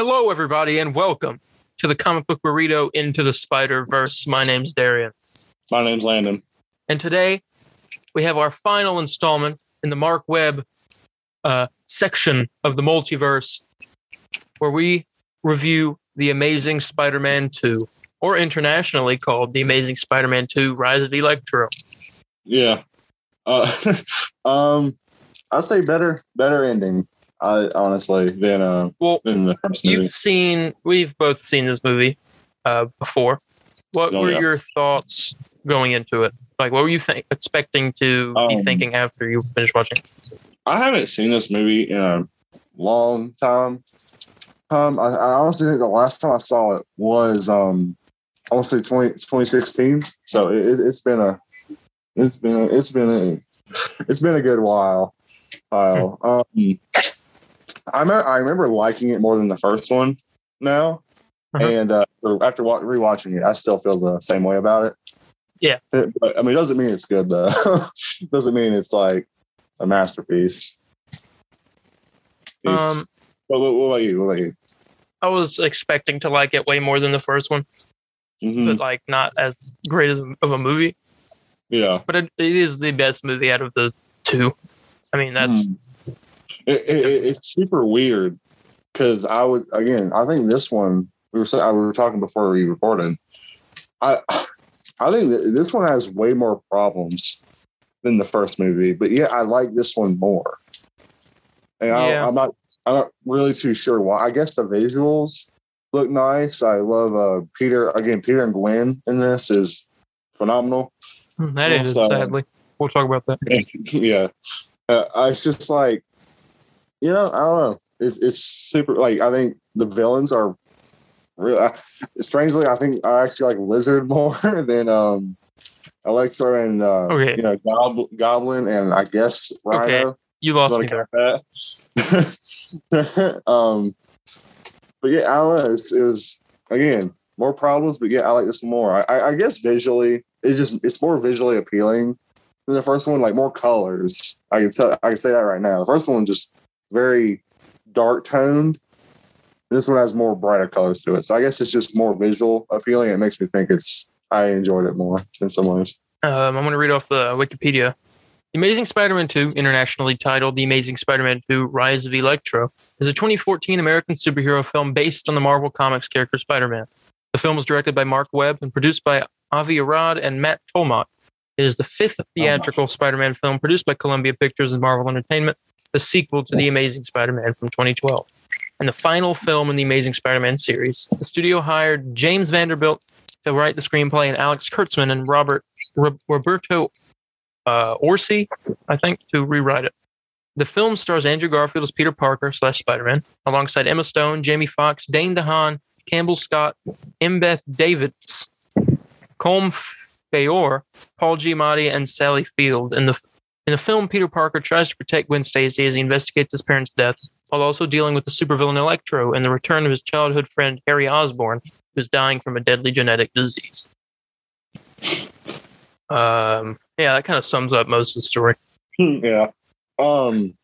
Hello, everybody, and welcome to the comic book Burrito Into the Spider-Verse. My name's Darian. My name's Landon. And today, we have our final installment in the Marc Webb section of the multiverse, where we review The Amazing Spider-Man 2, or internationally called The Amazing Spider-Man 2, Rise of Electro. Yeah. I'd say better ending. Honestly, than the first movie. We've both seen this movie before. What were your thoughts going into it? Like, what were you expecting to be thinking after you finished watching? I haven't seen this movie in a long time. I honestly think the last time I saw it was I want to say 2016. So it's been a good while. I remember liking it more than the first one now. And after rewatching it, I still feel the same way about it. Yeah. But I mean, it doesn't mean it's good, though. It doesn't mean it's like a masterpiece. What about you? I was expecting to like it way more than the first one, but like not as great of a movie. Yeah. But it is the best movie out of the two. I mean, that's... It's super weird because I think this one we were talking before we recorded. I think that this one has way more problems than the first movie, but yeah, I like this one more. And I'm not really too sure why. I guess the visuals look nice. I love Peter and Gwen in this is phenomenal. That is sadly. We'll talk about that. Yeah, it's just like. I don't know. It's super. Like, I think the villains are really. Strangely, I think I actually like Lizard more than Electro and Goblin and I guess Rhino. Okay, you lost me there. But yeah, I don't know. It was again more problems, but yeah, I like this more. I guess visually, it's more visually appealing than the first one. Like more colors. I can say that right now. The first one just very dark toned. This one has more brighter colors to it. So I guess it's just more visual appealing. It makes me think I enjoyed it more in some ways. I'm going to read off the Wikipedia. The Amazing Spider-Man 2, internationally titled The Amazing Spider-Man 2, Rise of Electro, is a 2014 American superhero film based on the Marvel Comics character Spider-Man. The film was directed by Marc Webb and produced by Avi Arad and Matt Tolmott. It is the fifth theatrical Spider-Man film produced by Columbia Pictures and Marvel Entertainment, the sequel to The Amazing Spider-Man from 2012, and the final film in the Amazing Spider-Man series. The studio hired James Vanderbilt to write the screenplay and Alex Kurtzman and Roberto Orsi, I think, to rewrite it. The film stars Andrew Garfield as Peter Parker / Spider-Man, alongside Emma Stone, Jamie Foxx, Dane DeHaan, Campbell Scott, Embeth Davidtz, Colm Feore, Paul Giamatti, and Sally Field. In the film, Peter Parker tries to protect Gwen Stacy as he investigates his parents' death, while also dealing with the supervillain Electro and the return of his childhood friend Harry Osborn, who's dying from a deadly genetic disease. That kind of sums up most of the story. Yeah. One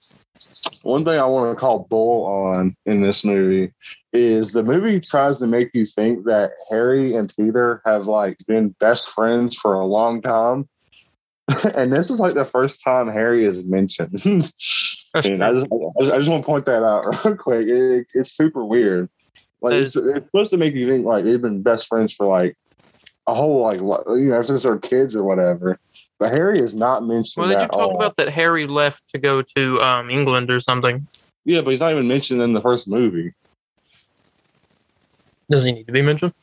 thing I want to call bull on in this movie is the movie tries to make you think that Harry and Peter have like been best friends for a long time. And this is like the first time Harry is mentioned. And I just want to point that out real quick. It's super weird. Like it's supposed to make you think like they've been best friends for like a whole since they're kids or whatever. But Harry is not mentioned. Well, did you talk about that Harry left to go to England or something? Yeah, but he's not even mentioned in the first movie. Does he need to be mentioned?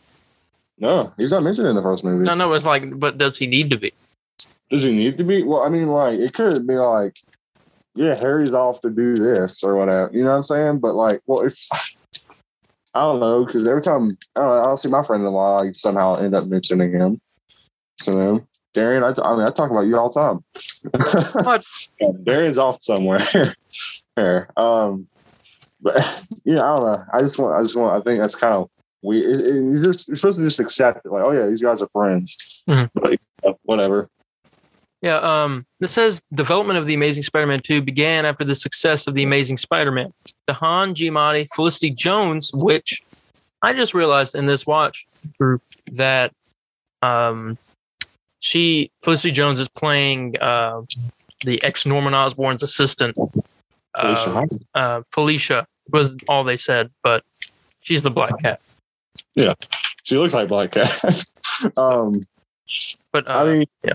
No, he's not mentioned in the first movie. No, it's like, but does he need to be? Does he need to be? Well, I mean, like, it could be like, yeah, Harry's off to do this or whatever. You know what I'm saying? But like, well, it's, I don't know, because every time I'll see my friend-in-law, I somehow end up mentioning him. So, Darian, I talk about you all the time. What? Darian's off somewhere. Here. But yeah, I don't know. I think that's kind of weird. You're supposed to just accept it. Like, oh yeah, these guys are friends. Mm-hmm. But whatever. Yeah, this says development of The Amazing Spider-Man 2 began after the success of The Amazing Spider-Man. Dahan Giamatti, Felicity Jones, which I just realized in this watch through that Felicity Jones is playing the ex-Norman Osborn's assistant. Felicia was all they said, but she's the Black Cat. Yeah, she looks like Black Cat. But I mean, yeah.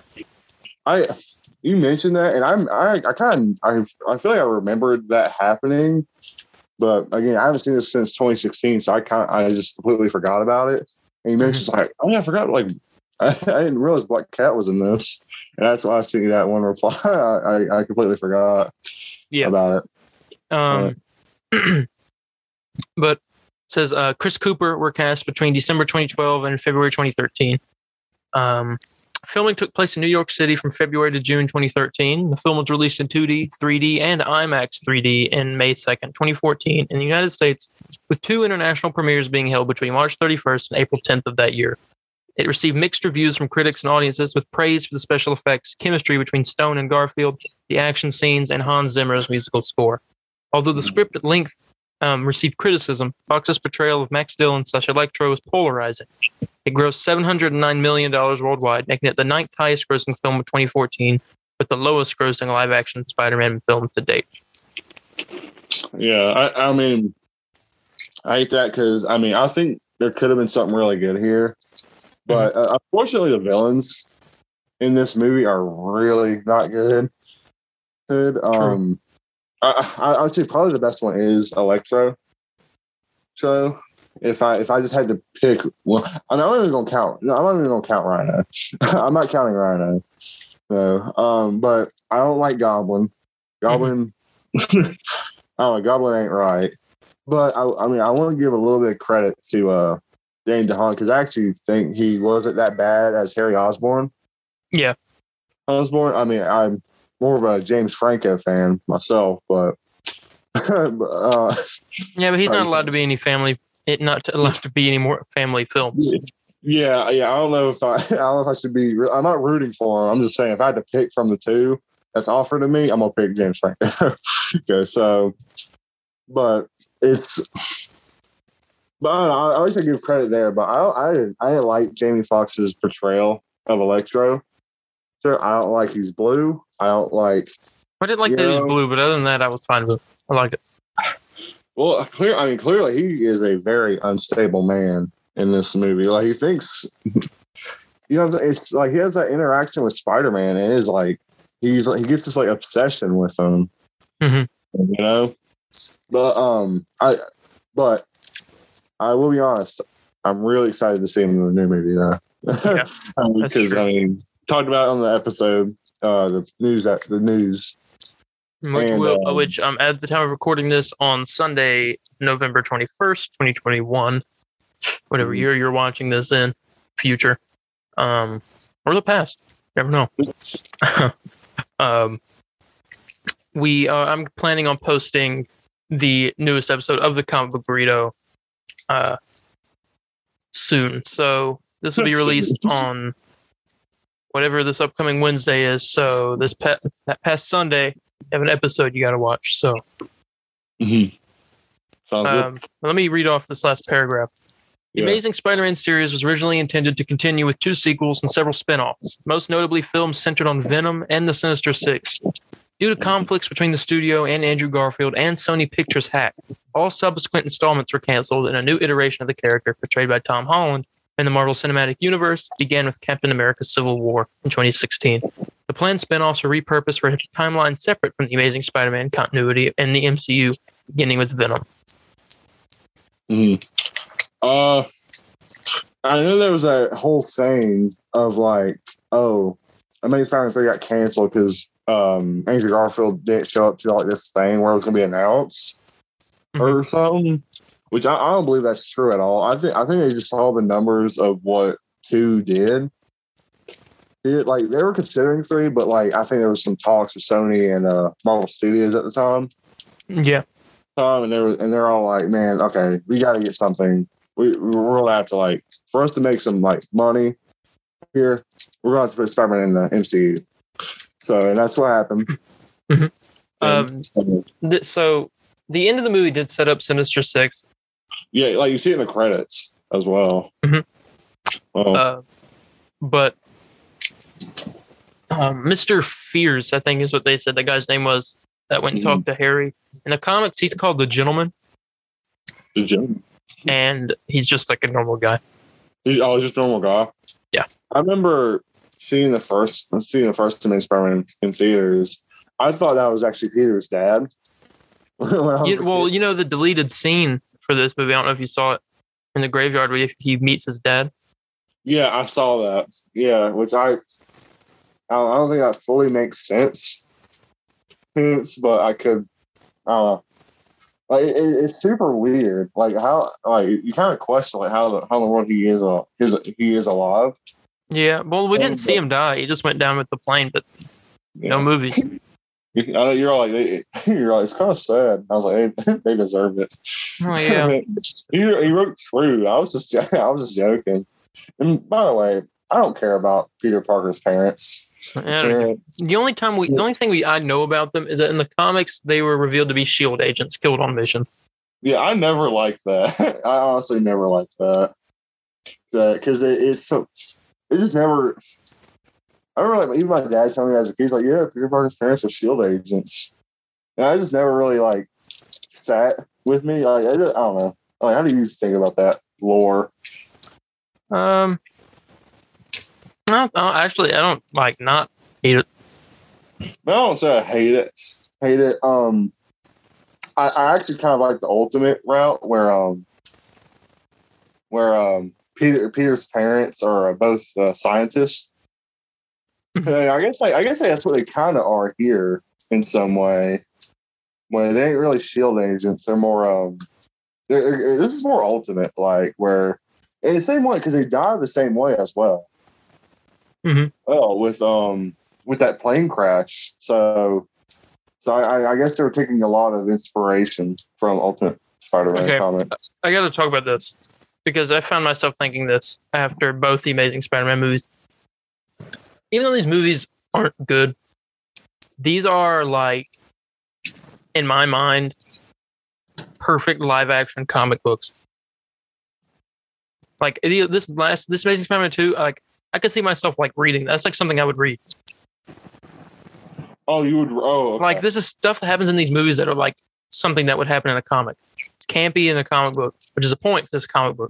You mentioned that, and I feel like I remembered that happening, but again, I haven't seen this since 2016, so I just completely forgot about it. And you mentioned like, oh yeah, I forgot. Like, I didn't realize Black Cat was in this, and that's why I sent you that one reply. I completely forgot about it. But it says Chris Cooper were cast between December 2012 and February 2013. Filming took place in New York City from February to June 2013. The film was released in 2D, 3D, and IMAX 3D in May 2nd, 2014 in the United States, with 2 international premieres being held between March 31st and April 10th of that year. It received mixed reviews from critics and audiences, with praise for the special effects, chemistry between Stone and Garfield, the action scenes, and Hans Zimmer's musical score. Although the script at length received criticism, Fox's portrayal of Max Dillon/Electro is polarizing. It grossed $709 million worldwide, making it the 9th highest grossing film of 2014, with the lowest grossing live-action Spider-Man film to date. Yeah, I mean, I hate that because, I mean, I think there could have been something really good here. But unfortunately, the villains in this movie are really not good. I would say probably the best one is Electro. So if I just had to pick, well, I'm not even gonna count. No, I'm not even gonna count Rhino. I'm not counting Rhino. No. But I don't like Goblin. Goblin. Goblin ain't right. But I mean, I want to give a little bit of credit to Dane DeHaan, because I actually think he wasn't that bad as Harry Osborn. Yeah. Osborn. I mean, I'm more of a James Franco fan myself, but yeah, but he's not allowed to be any family. Not allowed to be any more family films. Yeah. I don't know if I should be. I'm not rooting for him. I'm just saying, if I had to pick from the 2 that's offered to me, I'm gonna pick James Franco. Okay, so, but it's. But I always give credit there. But I didn't like Jamie Foxx's portrayal of Electro. So I don't like he's blue. I don't like. I didn't like that he was blue, but other than that, I was fine with it. I liked it. Well, clearly he is a very unstable man in this movie. Like, he thinks, it's like he has that interaction with Spider-Man, and is like he gets this like obsession with him. Mm-hmm. But I will be honest, I'm really excited to see him in the new movie though. Yeah, because I mean, talked about it on the episode, the news. Which at the time of recording this on Sunday, November 21st, 2021, whatever year you're watching this in, future, or the past, never know. I'm planning on posting the newest episode of the Comic Book Burrito soon. So this will be released on whatever this upcoming Wednesday is. So that past Sunday, you have an episode you got to watch. So let me read off this last paragraph. The Amazing Spider-Man series was originally intended to continue with 2 sequels and several spin-offs, most notably films centered on Venom and the Sinister Six. Due to conflicts between the studio and Andrew Garfield and Sony Pictures Hack, all subsequent installments were canceled, and a new iteration of the character, portrayed by Tom Holland in the Marvel Cinematic Universe, began with Captain America: Civil War in 2016. The planned spin-offs were repurposed for a timeline separate from the Amazing Spider-Man continuity in the MCU, beginning with Venom. I know there was a whole thing of like, Amazing Spider-Man 3 got canceled because Andrew Garfield didn't show up to like this thing where it was going to be announced or something, which I don't believe that's true at all. I think they just saw the numbers of what 2 did. Like, they were considering 3, but like I think there was some talks with Sony and Marvel Studios at the time. Yeah. And they're all like, man, okay, we got to get something. We're gonna have to, like, for us to make some like money here, we're gonna have to put Spider-Man in the MCU. So that's what happened. So the end of the movie did set up Sinister Six. Yeah, like you see it in the credits as well. But Mr. Fears, I think is what they said the guy's name was, that went and talked to Harry. In the comics, he's called the Gentleman. The Gentleman. And he's just like a normal guy. He's just a normal guy. Yeah. I remember seeing the first Amazing Spider-Man in theaters. I thought that was actually Peter's dad. The deleted scene for this movie, I don't know if you saw it, in the graveyard where he meets his dad. Yeah, I saw that. Yeah, which I don't think that fully makes sense. But I don't know. Like it's super weird. Like how, like you kind of question like how in the world he is alive. Yeah, well, we didn't see him die. He just went down with the plane, but no movies. You're all like, it's kind of sad. I was like, hey, they deserve it. Oh yeah. he wrote true. I was just joking. And by the way, I don't care about Peter Parker's parents. Yeah, the only thing I know about them is that in the comics they were revealed to be SHIELD agents killed on mission. Yeah, I never liked that. I honestly never liked that. Because it's just never. I remember even my dad telling me as a kid, he's like, yeah, Peter Parker's parents are SHIELD agents. And I just never really like sat with me. Like I don't know. Like, how do you think about that lore? No, actually, I don't not hate it. I don't say I hate it. I actually kind of like the ultimate route where Peter's parents are both scientists. And I guess that's what they kind of are here in some way. When they ain't really SHIELD agents, they're more this is more ultimate, like where in the same way because they die the same way as well. Mm-hmm. Well, with that plane crash, so I guess they were taking a lot of inspiration from Ultimate Spider-Man comics. I got to talk about this because I found myself thinking this after both the Amazing Spider-Man movies. Even though these movies aren't good, these are like, in my mind, perfect live-action comic books. Like this Amazing Spider-Man 2, like I could see myself like reading. That's like something I would read. Oh, you would? Oh, okay. Like this is stuff that happens in these movies that are like something that would happen in a comic. It's campy in a comic book, which is a point for this comic book.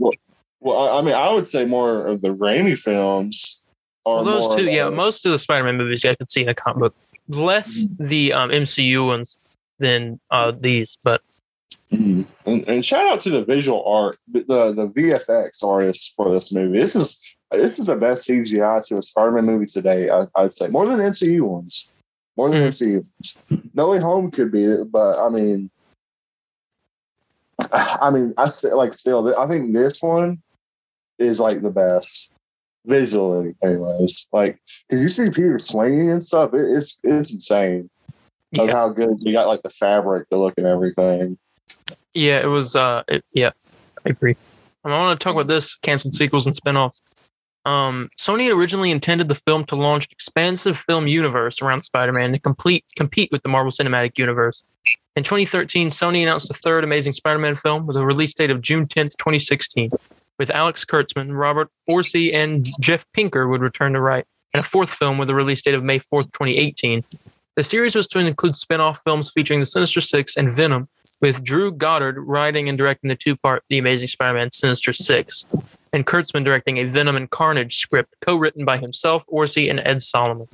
Well, I mean, I would say more of the Raimi films are those two. Yeah, most of the Spider-Man movies I could see in a comic book. Less the MCU ones than these, but. And shout out to the visual art, the VFX artists for this movie. This is the best CGI to a Spider-Man movie today. I'd say more than MCU ones. More than MCU ones. No Way Home could be it, but I mean, I still I think this one is like the best visually, anyways. Like, because you see Peter swinging and stuff, it's insane. Yeah. Of how good you got, like the fabric, the look, and everything. Yeah, it was. Yeah, I agree. I want to talk about this canceled sequels and spinoffs. Sony originally intended the film to launch an expansive film universe around Spider-Man to compete with the Marvel Cinematic Universe. In 2013, Sony announced a third Amazing Spider-Man film with a release date of June 10th, 2016, with Alex Kurtzman, Robert Orci, and Jeff Pinker would return to write, and a fourth film with a release date of May 4th, 2018. The series was to include spin-off films featuring the Sinister Six and Venom, with Drew Goddard writing and directing the two-part The Amazing Spider-Man Sinister Six, and Kurtzman directing a Venom and Carnage script co-written by himself, Orci, and Ed Solomon.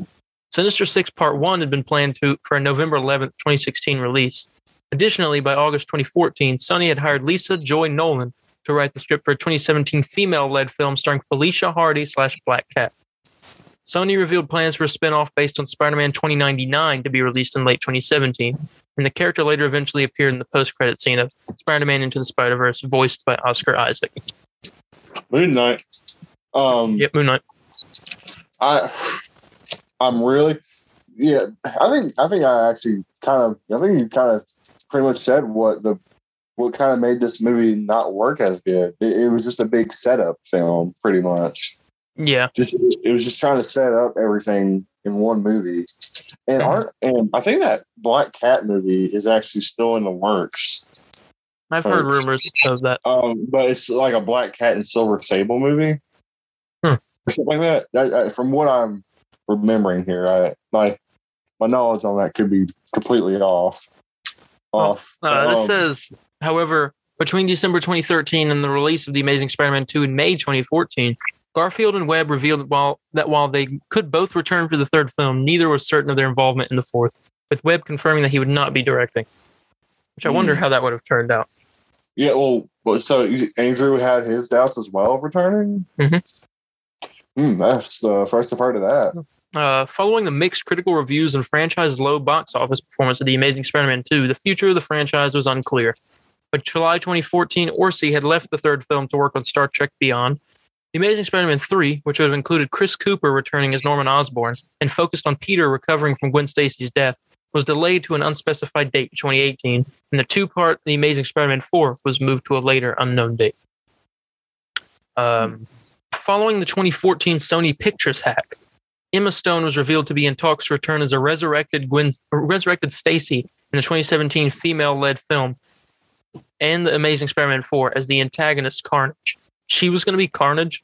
Sinister Six Part 1 had been planned for a November 11th, 2016 release. Additionally, by August 2014, Sony had hired Lisa Joy Nolan to write the script for a 2017 female-led film starring Felicia Hardy / Black Cat. Sony revealed plans for a spin-off based on Spider-Man 2099 to be released in late 2017, and the character later eventually appeared in the post-credit scene of Spider-Man Into the Spider-Verse, voiced by Oscar Isaac. Moon Knight. Yep, Moon Knight. I'm really, yeah. I think you kind of pretty much said what kind of made this movie not work as good. It was just a big setup film, pretty much. Yeah. It was just trying to set up everything in one movie. And I think that Black Cat movie is actually still in the works. I've heard rumors of that. But it's like a Black Cat and Silver Sable movie. Or something like that. From what I'm remembering here, my knowledge on that could be completely off. This says, however, between December 2013 and the release of The Amazing Spider-Man 2 in May 2014, Garfield and Webb revealed that while they could both return for the third film, neither was certain of their involvement in the fourth, with Webb confirming that he would not be directing. Which I wonder how that would have turned out. Yeah, well, so Andrew had his doubts as well of returning? Mm-hmm. That's the first I've heard of that. Following the mixed critical reviews and franchise low box office performance of The Amazing Spider-Man 2, the future of the franchise was unclear. By July 2014, Orci had left the third film to work on Star Trek Beyond. The Amazing Spider-Man 3, which would have included Chris Cooper returning as Norman Osborn and focused on Peter recovering from Gwen Stacy's death, was delayed to an unspecified date in 2018, and the two-part The Amazing Spider-Man 4 was moved to a later unknown date. Following the 2014 Sony Pictures hack, Emma Stone was revealed to be in talks to return as a resurrected Stacy in the 2017 female-led film and The Amazing Spider-Man 4 as the antagonist Carnage. She was going to be Carnage?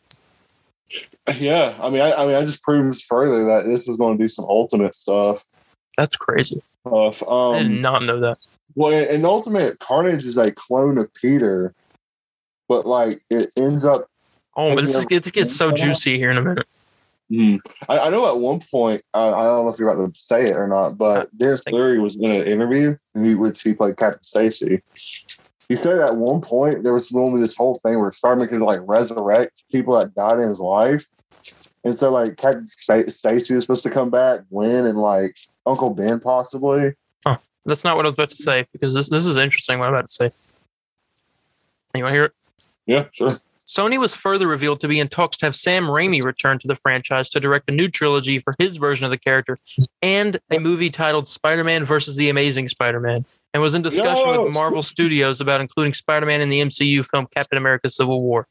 Yeah, I mean, I just proves further that this is going to do some Ultimate stuff. That's crazy. I did not know that. Well, in Ultimate, Carnage is a clone of Peter, but like it ends up. Oh, but this gets so juicy here in a minute. I know at one point, I don't know if you're about to say it or not, but Dennis Leary was in an interview in which he played Captain Stacy. He said at one point there was going to be this whole thing where Spider-Man could like resurrect people that died in his life. And so like Captain Stacy is supposed to come back, Gwen, and like Uncle Ben possibly. Oh, that's not what I was about to say, because this is interesting what I'm about to say. You want to hear it? Yeah, sure. Sony was further revealed to be in talks to have Sam Raimi return to the franchise to direct a new trilogy for his version of the character and a movie titled Spider-Man vs. The Amazing Spider-Man, and was in discussion with Marvel Studios about including Spider-Man in the MCU film Captain America Civil War.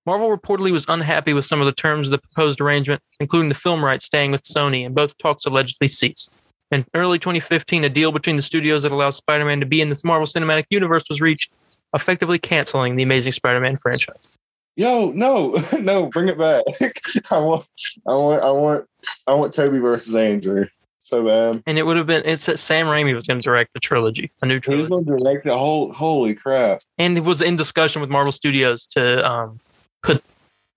Marvel reportedly was unhappy with some of the terms of the proposed arrangement, including the film rights staying with Sony, and both talks allegedly ceased. In early 2015, a deal between the studios that allows Spider-Man to be in this Marvel Cinematic Universe was reached, effectively canceling the Amazing Spider-Man franchise. No, bring it back. I want Toby versus Andrew so bad. And it said Sam Raimi was going to direct a trilogy, a new trilogy. He's going to direct a holy crap. And it was in discussion with Marvel Studios to put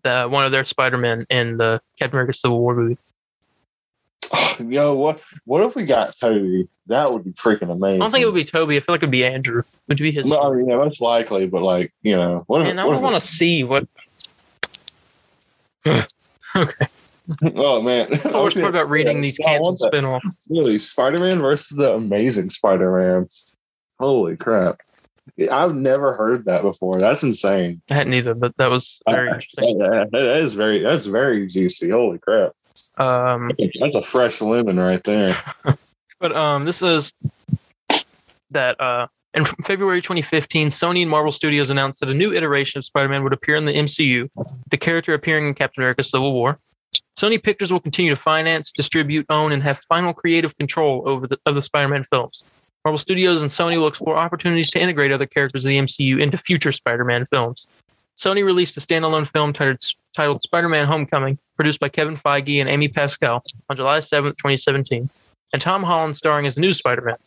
one of their Spider-Men in the Captain America Civil War movie. Yo, what if we got Toby? That would be freaking amazing. I don't think it would be Toby. I feel like it would be Andrew. It would be his. Well, I mean, yeah, most likely, but like, you know, what? And I want to see what. Okay. Oh man, that's the worst part about reading these canceled spin-offs. Really, Spider-Man versus the Amazing Spider-Man. Holy crap! I've never heard that before. That's insane. I hadn't either, but that was very interesting. That's very juicy. Holy crap! That's a fresh lemon right there. But this is that in February 2015, Sony and Marvel Studios announced that a new iteration of Spider-Man would appear in the MCU, the character appearing in Captain America Civil War. Sony Pictures will continue to finance, distribute, own, and have final creative control over the Spider-Man films. Marvel Studios and Sony will explore opportunities to integrate other characters of the MCU into future Spider-Man films. Sony released a standalone film titled Spider-Man Homecoming, produced by Kevin Feige and Amy Pascal on July 7th, 2017, and Tom Holland starring as the new Spider-Man.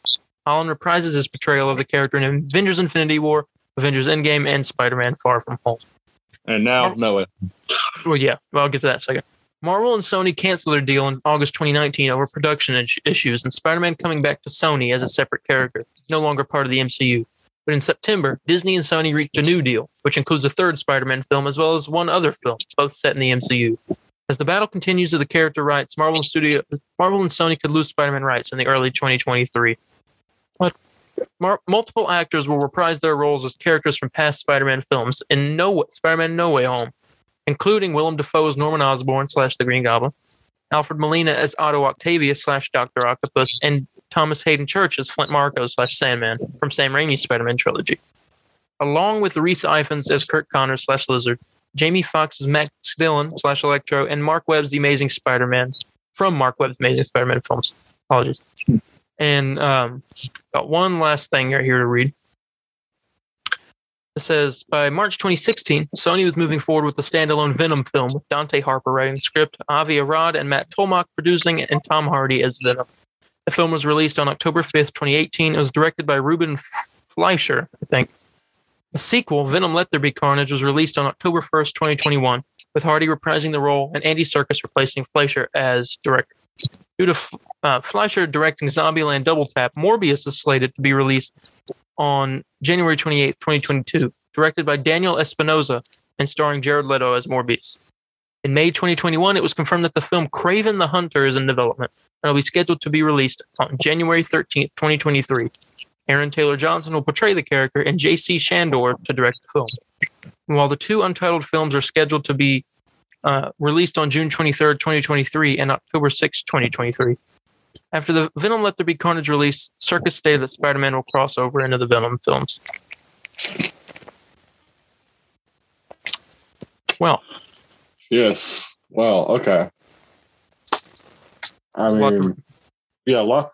Holland reprises his portrayal of the character in Avengers Infinity War, Avengers Endgame, and Spider-Man Far From Home. And now, Noah. Well, yeah. Well, I'll get to that in a second. Marvel and Sony canceled their deal in August 2019 over production issues, and Spider-Man coming back to Sony as a separate character, no longer part of the MCU. But in September, Disney and Sony reached a new deal, which includes a third Spider-Man film as well as one other film, both set in the MCU. As the battle continues of the character rights, Marvel and Sony could lose Spider-Man rights in the early 2023. But multiple actors will reprise their roles as characters from past Spider-Man films in Spider-Man No Way Home, including Willem Dafoe's Norman Osborn / the Green Goblin, Alfred Molina as Otto Octavius / Dr. Octopus, and Thomas Hayden Church as Flint Marko / Sandman from Sam Raimi's Spider-Man trilogy. Along with Rhys Ifans as Kurt Connors / Lizard, Jamie Foxx's Max Dillon / Electro, and Marc Webb's The Amazing Spider-Man from Marc Webb's Amazing Spider-Man films. Apologies. And got one last thing right here to read. It says, by March 2016, Sony was moving forward with the standalone Venom film, with Dante Harper writing the script, Avi Arad and Matt Tolmach producing, and Tom Hardy as Venom. The film was released on October 5th, 2018. It was directed by Ruben Fleischer, I think. A sequel, Venom Let There Be Carnage, was released on October 1st, 2021, with Hardy reprising the role and Andy Serkis replacing Fleischer as director. Due to Fleischer directing Zombieland Double Tap, Morbius is slated to be released on January 28th, 2022, directed by Daniel Espinosa and starring Jared Leto as Morbius. In May 2021, it was confirmed that the film Kraven the Hunter is in development and will be scheduled to be released on January 13th, 2023. Aaron Taylor Johnson will portray the character and J.C. Shandor to direct the film. And while the two Untitled films are scheduled to be released on June 23rd, 2023 and October 6th, 2023. After the Venom Let There Be Carnage release, Serkis stated that Spider-Man will cross over into the Venom films. Well. Yes. Well, okay. I mean, yeah, a lot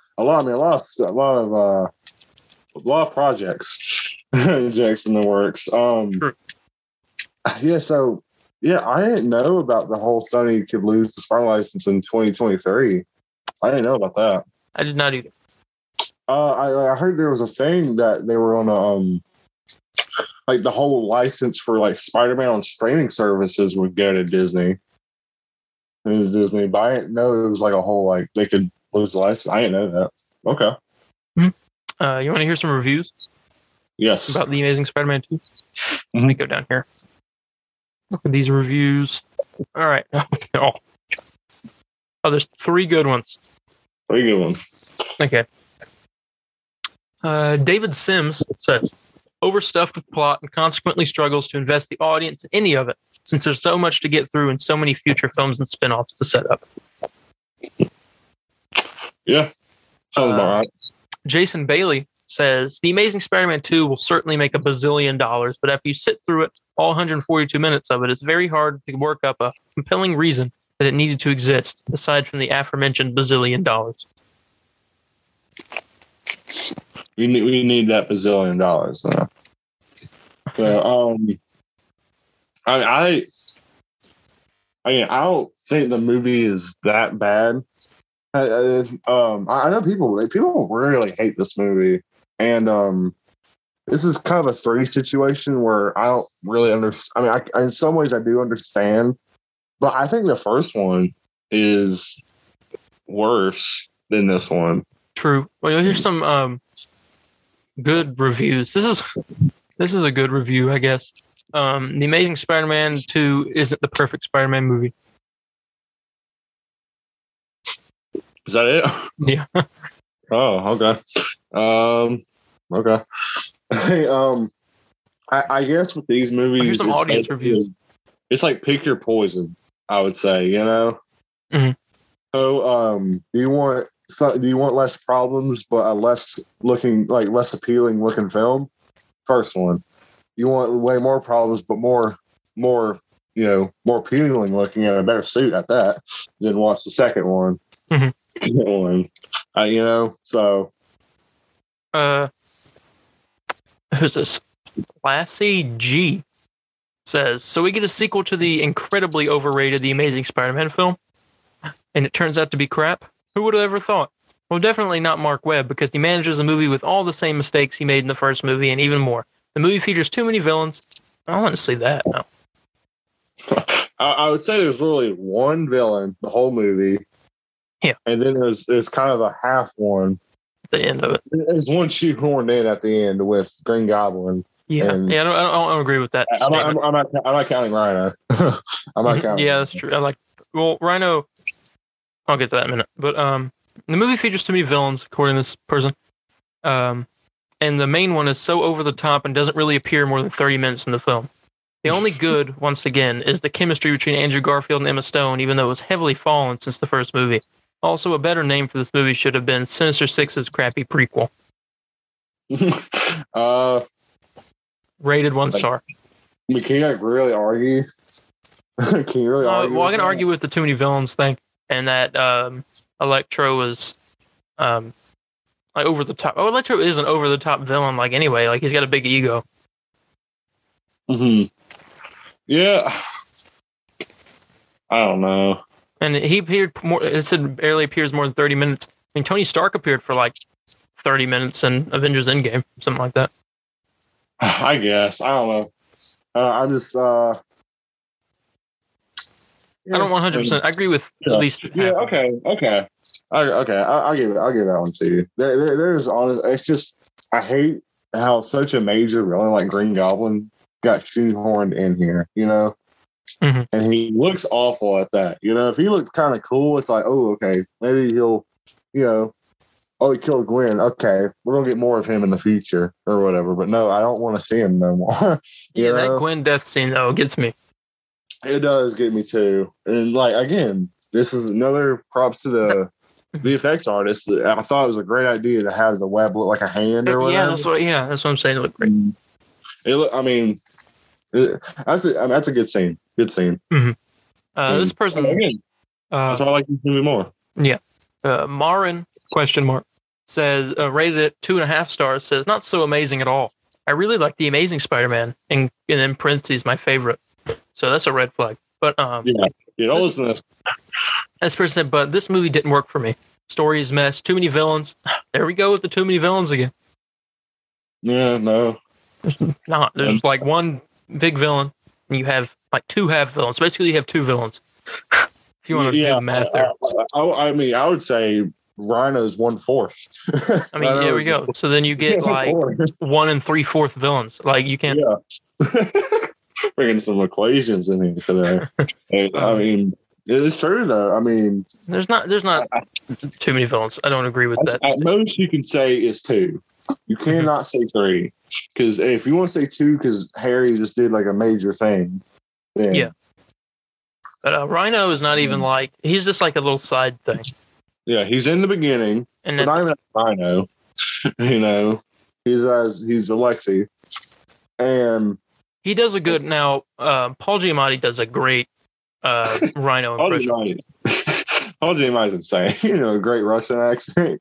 of projects projects in the works. True. Yeah, so I didn't know about the whole Sony could lose the Spider license in 2023. I didn't know about that. I did not either. I heard there was a thing that they were on like the whole license for like Spider-Man on streaming services would go to Disney. It was Disney, but I didn't know it was like a whole like they could lose the license. I didn't know that. Okay. Mm-hmm. You want to hear some reviews? Yes. About The Amazing Spider-Man 2? Let me go down here. Look at these reviews. All right. Oh, there's 3 good ones. 3 good ones. Okay. David Sims says, overstuffed with plot and consequently struggles to invest the audience in any of it, since there's so much to get through and so many future films and spin-offs to set up. Yeah. Sounds about right. Jason Bailey says, The Amazing Spider-Man 2 will certainly make $1 bazillion, but after you sit through it, all 142 minutes of it, it's very hard to work up a compelling reason that it needed to exist, aside from the aforementioned $1 bazillion. We need that $1 bazillion. So, I don't think the movie is that bad. I know people really hate this movie, and this is kind of a 3 situation where I don't really understand. I mean, in some ways I do understand, but I think the first one is worse than this one. True. Well, here's some good reviews. This is a good review, I guess. The Amazing Spider-Man 2 isn't the perfect Spider-Man movie. Is that it? Yeah. Oh, okay. Okay. Hey, I guess with these movies, here's some audience reviews. It's like pick your poison, I would say. You know. Mm-hmm. So, do you want less problems but a less appealing looking film? First one. You want way more problems but more appealing looking and a better suit at that. Then watch the second one. Mm-hmm. So. Who's this? Lassie G says, so we get a sequel to the incredibly overrated The Amazing Spider-Man film, and it turns out to be crap? Who would have ever thought? Well, definitely not Marc Webb, because he manages a movie with all the same mistakes he made in the first movie and even more. The movie features too many villains. I don't want to see that, no. I would say there's really one villain the whole movie. Yeah. And then there's kind of a half one. The end of it. There's one shoehorned in at the end with Green Goblin. Yeah, I don't agree with that. I'm not counting Rhino. I'm not counting. Yeah, that's true. Rhino. I'll get to that in a minute. But the movie features too many villains, according to this person. And the main one is so over the top and doesn't really appear more than 30 minutes in the film. The only good, once again, is the chemistry between Andrew Garfield and Emma Stone, even though it was heavily fallen since the first movie. Also, a better name for this movie should have been Sinister Six's crappy prequel. Uh, Rated 1 star. We can't really argue Can you really argue? Well, I can with argue with the too many villains thing, and that Electro was like over the top. Oh, Electro is an over the top villain. Like anyway, like he's got a big ego. Hmm. Yeah. I don't know. And he appeared more. It said barely appears more than 30 minutes. I mean, Tony Stark appeared for like 30 minutes in Avengers Endgame, something like that. I guess. I don't know. I'm just. I don't 100%. I agree with at least. Yeah. Okay. I'll give that one to you. There's honest. It's just I hate how such a major villain like Green Goblin got shoehorned in here. You know. Mm-hmm. And he looks awful at that. You know, if he looked kind of cool, it's like, oh, okay, maybe he'll, you know, oh, he killed Gwen. Okay, we're gonna get more of him in the future or whatever. But no, I don't want to see him no more. Yeah, that Gwen death scene though gets me. It does get me too. And like again, this is another props to the VFX artist. I thought it was a great idea to have the web look like a hand or whatever. Yeah, that's what I'm saying. It looked great. That's a good scene. Good scene. Mm-hmm. This person. That's why I like this movie more. Yeah. Marin ? Says rated at 2.5 stars. Says not so amazing at all. I really like the Amazing Spider-Man, and in parentheses my favorite. So that's a red flag. But this person said, but this movie didn't work for me. Story is mess. Too many villains. There we go with the too many villains again. Yeah, no. There's like one big villain, and you have like two half villains. Basically, you have two villains. If you want to do the math there. I mean, I would say Rhino's 1/4. I mean, there we go. So then you get like 1 3/4 villains. Like you can't. Yeah. Bringing some equations in here today. I mean, it is true though. I mean, there's not too many villains. I don't agree with that. At most, you can say is 2. You cannot say 3, because if you want to say 2, because Harry just did like a major thing. Then, yeah. But Rhino is not even like, he's just like a little side thing. Yeah, he's in the beginning, and not even Rhino. You know, he's Alexi, and he does a good. Now, Paul Giamatti does a great Rhino impression. Paul Giamatti's insane. You know, a great Russian accent.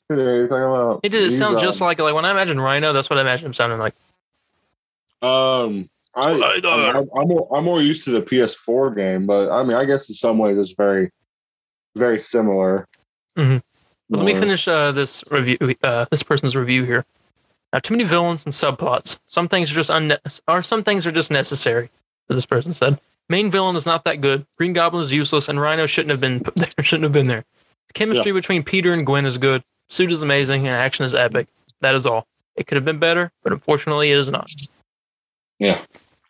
He did. It sounds just like when I imagine Rhino, that's what I imagine him sounding like. I'm more used to the PS4 game, but I mean, I guess in some ways it's very, very similar. Mm-hmm. Well, let me finish this review. This person's review here. Now, too many villains and subplots. Some things are some things are just necessary. This person said. Main villain is not that good. Green Goblin is useless, and Rhino shouldn't have been there. The chemistry between Peter and Gwen is good. Suit is amazing, and action is epic. That is all. It could have been better, but unfortunately, it is not. Yeah.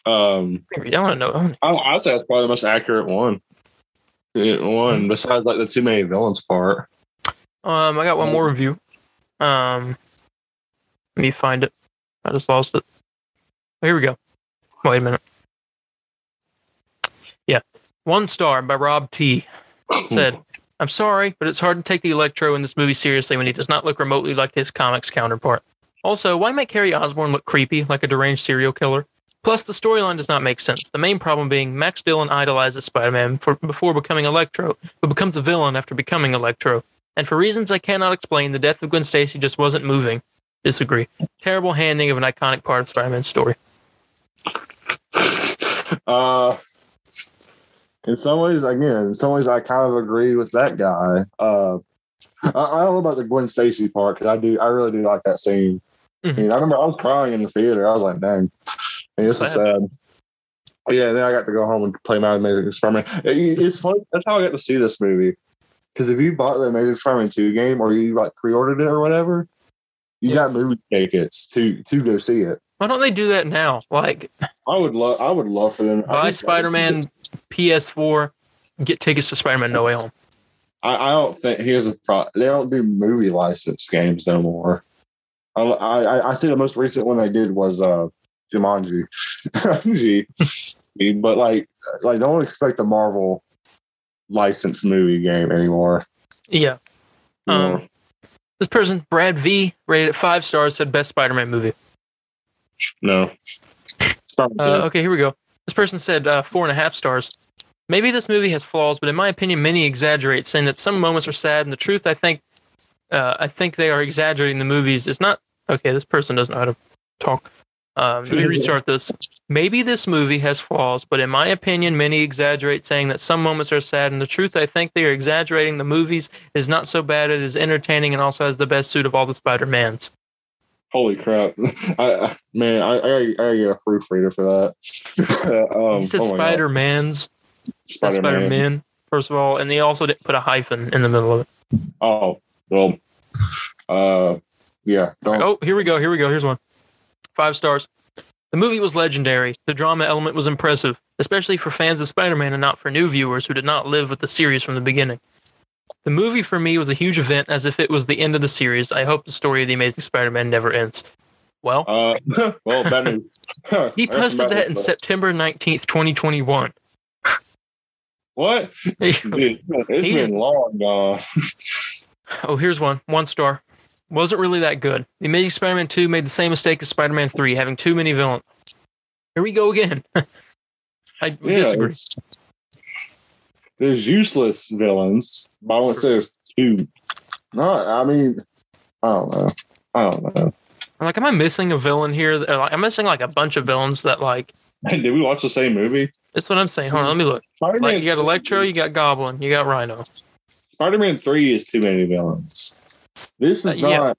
I want to know. I'd say that's probably the most accurate one. Besides like the too many villains part. I got one more review. Let me find it. I just lost it. Oh, here we go. Wait a minute. Yeah. 1 star by Rob T. Said, I'm sorry, but it's hard to take the Electro in this movie seriously when he does not look remotely like his comics counterpart. Also, why make Harry Osborn look creepy, like a deranged serial killer? Plus, the storyline does not make sense. The main problem being Max Dillon idolizes Spider-Man before becoming Electro, but becomes a villain after becoming Electro. And for reasons I cannot explain, the death of Gwen Stacy just wasn't moving. Disagree. Terrible handing of an iconic part of Spider-Man's story. In some ways, I kind of agree with that guy. I don't know about the Gwen Stacy part, because I really do like that scene. Mm-hmm. I mean, I remember I was crying in the theater. I was like, dang. This is sad. Yeah, then I got to go home and play my Amazing Spider-Man. It's fun. That's how I got to see this movie. Because if you bought the Amazing Spider-Man 2 game, or you like pre-ordered it or whatever, you got movie tickets to go see it. Why don't they do that now? Like, I would love for them. Buy Spider-Man PS4, get tickets to Spider-Man No Way Home. I don't think here's a problem. They don't do movie license games no more. I see the most recent one they did was Jumanji. But like don't expect a Marvel licensed movie game anymore. Yeah. This person, Brad V, rated it 5 stars, said best Spider-Man movie. No. Okay, here we go. This person said 4.5 stars. Maybe this movie has flaws, but in my opinion, many exaggerate, saying that some moments are sad, and the truth, I think they are exaggerating the movies. It's not okay. This person doesn't know how to talk. Let me restart this. Maybe this movie has flaws, but in my opinion, many exaggerate, saying that some moments are sad, and the truth, I think they are exaggerating the movies. Is not so bad. It is entertaining and also has the best suit of all the Spider-Mans. Holy crap! I get a proofreader for that. He said Spider-Mans. Spider-Man, first of all, and he also didn't put a hyphen in the middle of it. Oh, well, yeah. Oh, here we go. Here's one. 5 stars. The movie was legendary. The drama element was impressive, especially for fans of Spider-Man and not for new viewers who did not live with the series from the beginning. The movie for me was a huge event, as if it was the end of the series. I hope the story of the Amazing Spider-Man never ends. Well, bad news. He posted that in September 19th, 2021. What? Dude, it's been long gone. Oh, here's one. 1 star. Wasn't really that good. The Amazing Spider-Man 2 made the same mistake as Spider-Man 3, having too many villains. Here we go again. I disagree. There's useless villains, but I won't say there's 2. No, I mean, I don't know. Like, am I missing a villain here? I'm missing like a bunch of villains that like. Did we watch the same movie? That's what I'm saying. Hold on, let me look. Like, you got Electro, you got Goblin, you got Rhino. Spider-Man 3 is too many villains. This is not.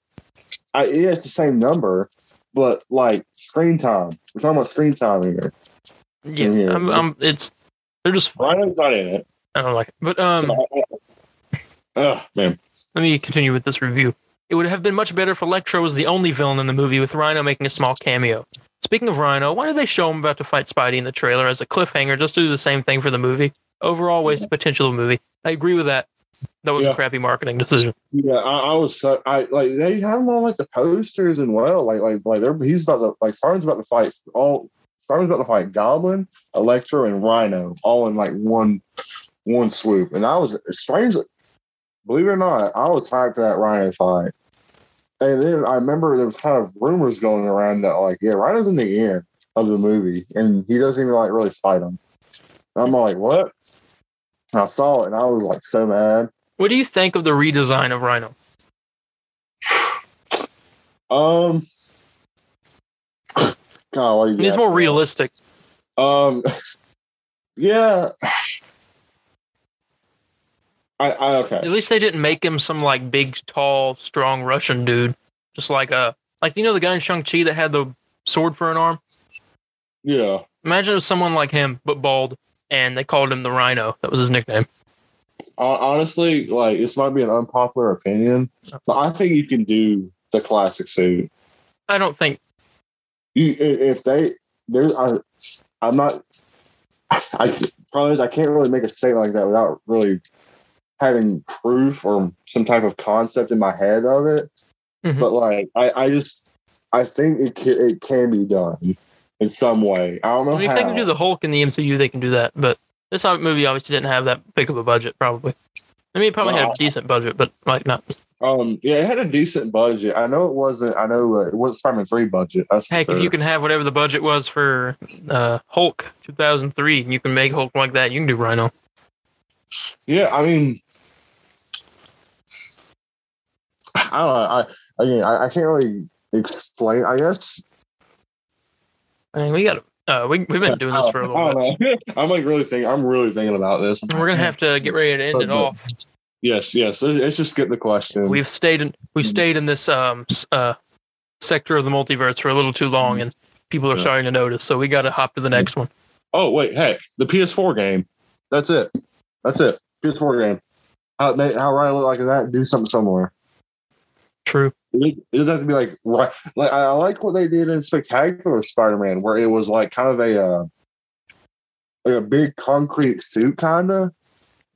Yeah, it's the same number, but like screen time. We're talking about screen time here. Yeah, they're just. Rhino's not in it. I don't like it, but man. Let me continue with this review. It would have been much better if Electro was the only villain in the movie, with Rhino making a small cameo. Speaking of Rhino, why did they show him about to fight Spidey in the trailer as a cliffhanger just to do the same thing for the movie? Overall waste of potential of the movie. I agree with that. That was a crappy marketing decision. Yeah, I was so like they have him on like the posters and he's about to Spider-Man's about to fight Spider-Man's about to fight Goblin, Electro, and Rhino all in like one swoop. And I was strange, believe it or not, I was hyped for that Rhino fight. And then I remember there was kind of rumors going around that Rhino's in the end of the movie and he doesn't even really fight him. And I'm like, what? I saw it and I was like so mad. What do you think of the redesign of Rhino? God, what do you He's more realistic. Yeah. I okay. At least they didn't make him some like big, tall, strong Russian dude. Just like the guy in Shang-Chi that had the sword for an arm? Yeah. Imagine it was someone like him, but bald, and they called him the Rhino. That was his nickname. Honestly, this might be an unpopular opinion, but I think you can do the classic suit. I don't think I can't really make a statement like that without really having proof or some type of concept in my head of it. Mm-hmm. But I think it can be done in some way. I don't know how. If they can do the Hulk in the MCU, they can do that. But this movie obviously didn't have that big of a budget, probably. I mean, it probably had a decent budget, but not. Yeah, it had a decent budget. I know it wasn't Spider-Man 3 budget. Heck, if you can have whatever the budget was for Hulk 2003, and you can make Hulk like that, you can do Rhino. Yeah, I mean, I don't know. I can't really explain. I guess. I mean, we got. We've been doing this for a little bit. I'm really thinking about this. We're gonna have to get ready to end it off. Yes. Let's just get the question. We've stayed in this sector of the multiverse for a little too long, and people are starting to notice. So we got to hop to the next one. Oh wait, hey, the PS4 game. That's it. PS4 game. How Ryan look like that? Do something similar. True. It doesn't have to be like I like what they did in Spectacular Spider-Man, where it was like kind of a big concrete suit, kind of.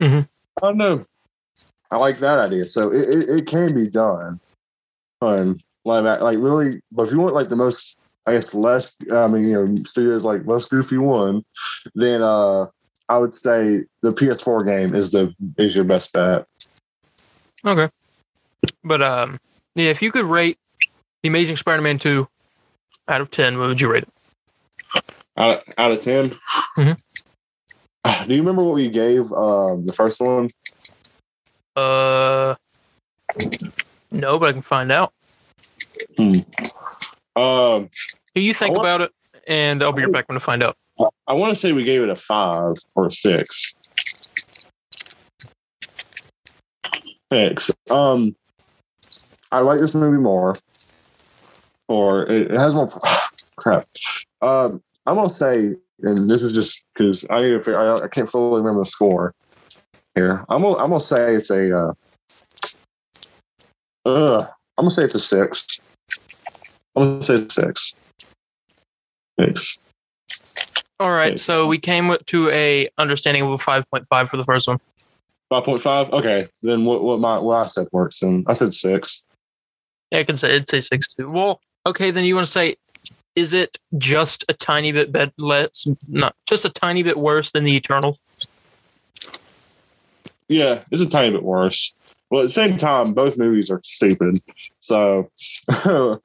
Mm-hmm. I don't know. I like that idea. So it can be done. Really, but if you want like the most, I guess less. Studios like less goofy one, then I would say the PS4 game is your best bet. Okay. But if you could rate The Amazing Spider-Man 2 out of 10, what would you rate it? Out of 10? Mm-hmm. Do you remember what we gave the first one? No, but I can find out. You think about it, and I'll be right back when to find out. I want to say we gave it a 5 or a 6. 6. I like this movie more, or it has more. Crap. I'm gonna say, and this is just because I need to figure. I can't fully remember the score here. I'm gonna say it's a. I'm gonna say it's a 6. I'm gonna say it's 6. 6. All right, so we came to a understanding of a 5.5 for the first one. 5.5. Okay, then what I said works. And I said 6. Yeah, I'd say 6 too. Well, okay, then you want to say, is it just a tiny bit not just a tiny bit worse than the Eternals? Yeah, it's a tiny bit worse. Well, at the same time, both movies are stupid. So, I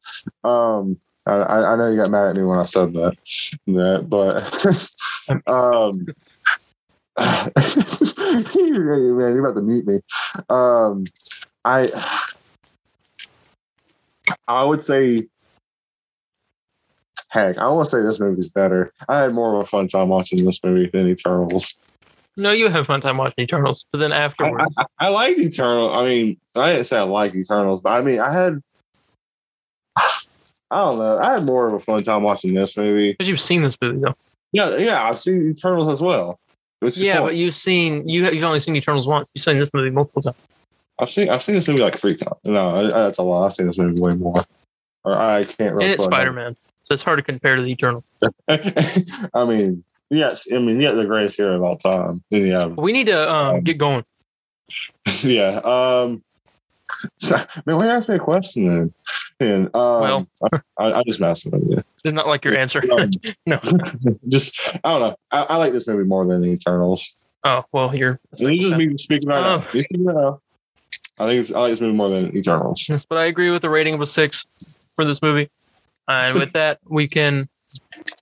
know you got mad at me when I said that, but man, you're about to mute me. I would say, heck, I want to say this movie's better. I had more of a fun time watching this movie than Eternals. No, you have fun time watching Eternals, but then afterwards, I liked Eternals. I mean, I didn't say I like Eternals, but I mean, I don't know. I had more of a fun time watching this movie. Because you've seen this movie, though. Yeah, I've seen Eternals as well. Yeah, but you've only seen Eternals once. You've seen this movie multiple times. I've seen this movie like 3 times. No, that's a lot. I've seen this movie way more. Or I can't really. And it's Spider-Man, so it's hard to compare to the Eternals. I mean, yes. I mean, yeah, the greatest hero of all time. Yeah. We need to get going. Yeah. So, man, why ask me a question then? And I just messed with you. It's not like your answer. No. Just I don't know. I like this movie more than the Eternals. Oh well, you're just me speaking right now. I like this movie more than Eternals. Yes, but I agree with the rating of a 6 for this movie. And with that, we can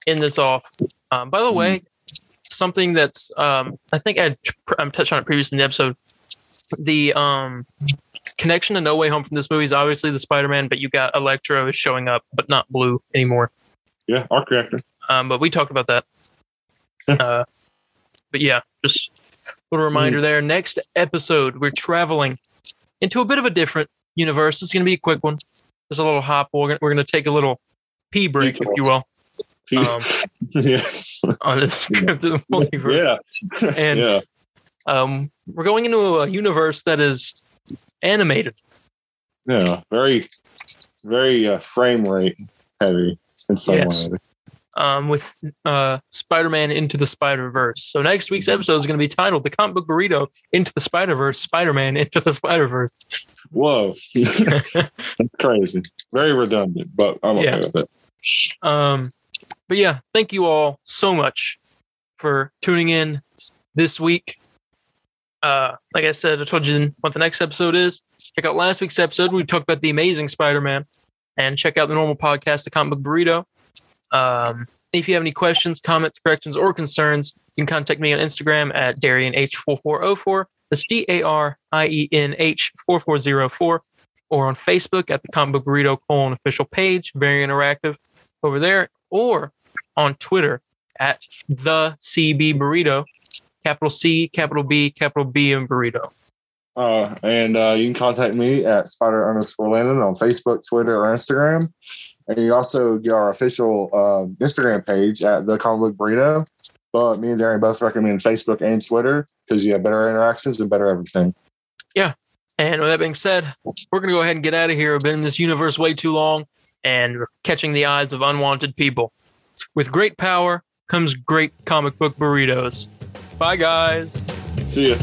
end this off. By the way, something that's I think I touched on it previously in the episode. The connection to No Way Home from this movie is obviously the Spider-Man, but you got Electro is showing up, but not blue anymore. Yeah, arc reactor. But we talked about that. But yeah, just a little reminder there. Next episode, we're traveling into a bit of a different universe. It's going to be a quick one. There's a little hop. We're going to take a little pee break, if you will. On this trip to the multiverse. Yeah. And we're going into a universe that is animated. Yeah, very, very frame rate heavy in some way. With Spider-Man Into the Spider-Verse. So next week's episode is going to be titled The Comic Book Burrito Into the Spider-Verse, Spider-Man Into the Spider-Verse. Whoa. That's crazy. Very redundant, but I'm okay with it. But yeah, thank you all so much for tuning in this week. Like I said, I told you what the next episode is. Check out last week's episode. We talked about The Amazing Spider-Man. And check out the normal podcast, The Comic Book Burrito. If you have any questions, comments, corrections, or concerns, you can contact me on Instagram at DarianH4404. That's DARIENH4404. Or on Facebook at the Comic Book Burrito official page, very interactive over there. Or on Twitter at the CB Burrito, capital C, capital B, and Burrito. And you can contact me at Spider_Landon on Facebook, Twitter, or Instagram. And you also get our official Instagram page at The Comic Book Burrito. But me and Darian both recommend Facebook and Twitter because you have better interactions and better everything. Yeah. And with that being said, we're going to go ahead and get out of here. We've been in this universe way too long, and we're catching the eyes of unwanted people. With great power comes great comic book burritos. Bye, guys. See ya.